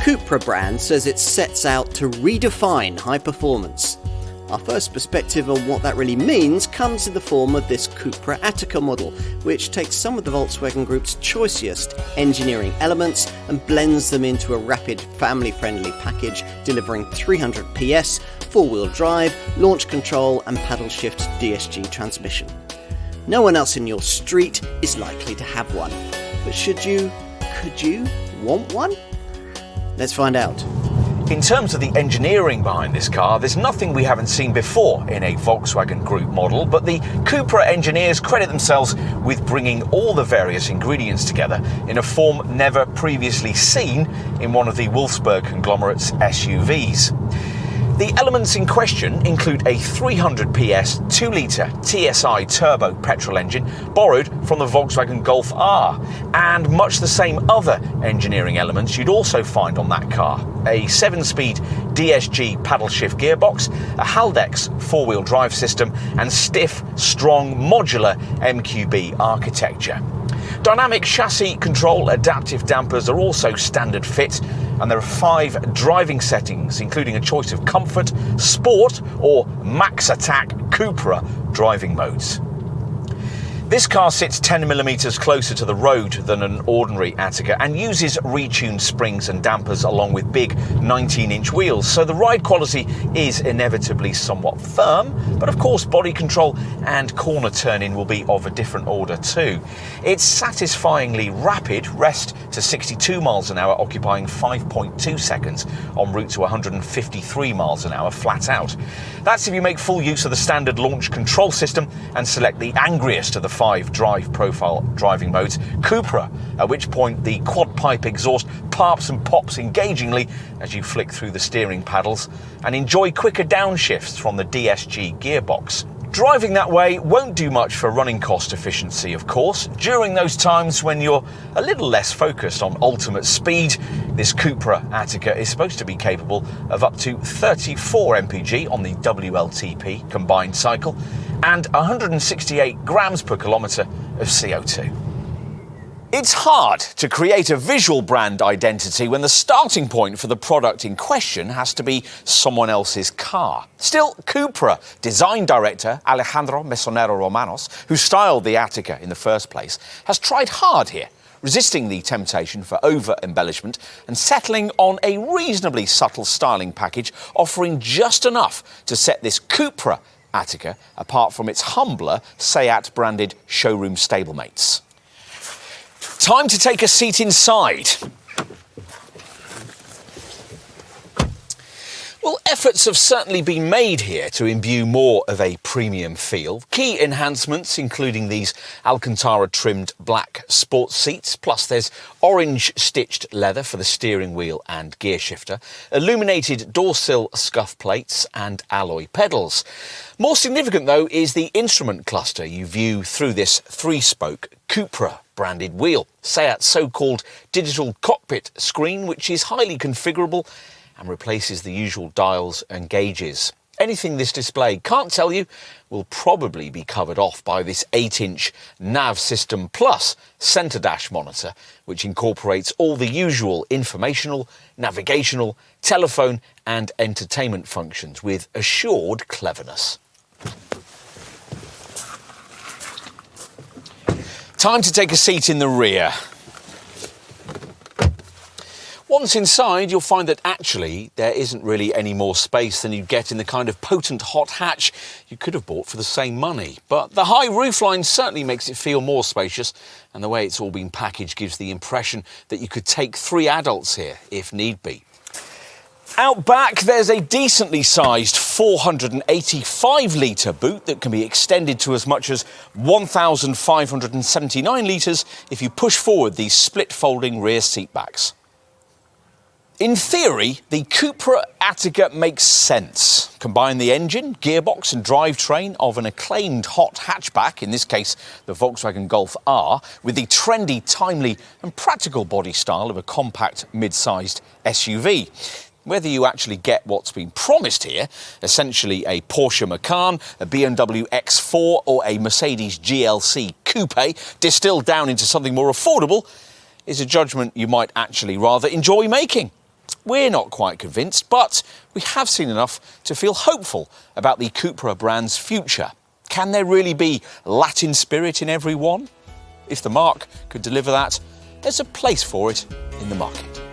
CUPRA brand says it sets out to redefine high performance. Our first perspective on what that really means comes in the form of this CUPRA Ateca model, which takes some of the Volkswagen Group's choicest engineering elements and blends them into a rapid, family-friendly package, delivering 300 PS, four-wheel drive, launch control and paddle shift DSG transmission. No one else in your street is likely to have one. But could you want one? Let's find out. In terms of the engineering behind this car, there's nothing we haven't seen before in a Volkswagen Group model, but the CUPRA engineers credit themselves with bringing all the various ingredients together in a form never previously seen in one of the Wolfsburg conglomerate's SUVs. The elements in question include a 300 PS 2-litre TSI turbo petrol engine borrowed from the Volkswagen Golf R, and much the same other engineering elements you'd also find on that car. A 7-speed DSG paddle shift gearbox, a Haldex 4-wheel drive system and stiff, strong, modular MQB architecture. Dynamic chassis control adaptive dampers are also standard fit, and there are 5 driving settings, including a choice of comfort, sport or max attack CUPRA driving modes. This car sits 10mm closer to the road than an ordinary Ateca and uses retuned springs and dampers along with big 19-inch wheels, so the ride quality is inevitably somewhat firm, but of course body control and corner turning will be of a different order too. It's satisfyingly rapid, rest to 62 miles an hour occupying 5.2 seconds en route to 153 miles an hour flat out. That's if you make full use of the standard launch control system and select the angriest of the 5 drive profile driving modes, CUPRA, at which point the quad pipe exhaust parps and pops engagingly as you flick through the steering paddles and enjoy quicker downshifts from the DSG gearbox. Driving that way won't do much for running cost efficiency, of course. During those times when you're a little less focused on ultimate speed, this CUPRA Ateca is supposed to be capable of up to 34 mpg on the WLTP combined cycle and 168 grams per kilometre of CO2. It's hard to create a visual brand identity when the starting point for the product in question has to be someone else's car. Still, CUPRA design director Alejandro Mesonero Romanos, who styled the Ateca in the first place, has tried hard here, resisting the temptation for over-embellishment and settling on a reasonably subtle styling package, offering just enough to set this CUPRA Ateca apart from its humbler Seat-branded showroom stablemates. Time to take a seat inside. Well, efforts have certainly been made here to imbue more of a premium feel. Key enhancements including these Alcantara-trimmed black sports seats, plus there's orange-stitched leather for the steering wheel and gear shifter, illuminated door-sill scuff plates and alloy pedals. More significant, though, is the instrument cluster you view through this 3-spoke CUPRA branded wheel. Seat's so-called digital cockpit screen, which is highly configurable and replaces the usual dials and gauges. Anything this display can't tell you will probably be covered off by this 8-inch Nav System Plus centre dash monitor, which incorporates all the usual informational, navigational, telephone and entertainment functions with assured cleverness. Time to take a seat in the rear. Once inside, you'll find that actually there isn't really any more space than you'd get in the kind of potent hot hatch you could have bought for the same money. But the high roofline certainly makes it feel more spacious, and the way it's all been packaged gives the impression that you could take 3 adults here if need be. Out back, there's a decently sized 485-litre boot that can be extended to as much as 1,579 litres if you push forward these split-folding rear seat backs. In theory, the CUPRA Ateca makes sense. Combine the engine, gearbox and drivetrain of an acclaimed hot hatchback, in this case the Volkswagen Golf R, with the trendy, timely and practical body style of a compact mid-sized SUV. Whether you actually get what's been promised here, essentially a Porsche Macan, a BMW X4 or a Mercedes GLC Coupe distilled down into something more affordable, is a judgment you might actually rather enjoy making. We're not quite convinced, but we have seen enough to feel hopeful about the CUPRA brand's future. Can there really be Latin spirit in every one? If the Marque could deliver that, there's a place for it in the market.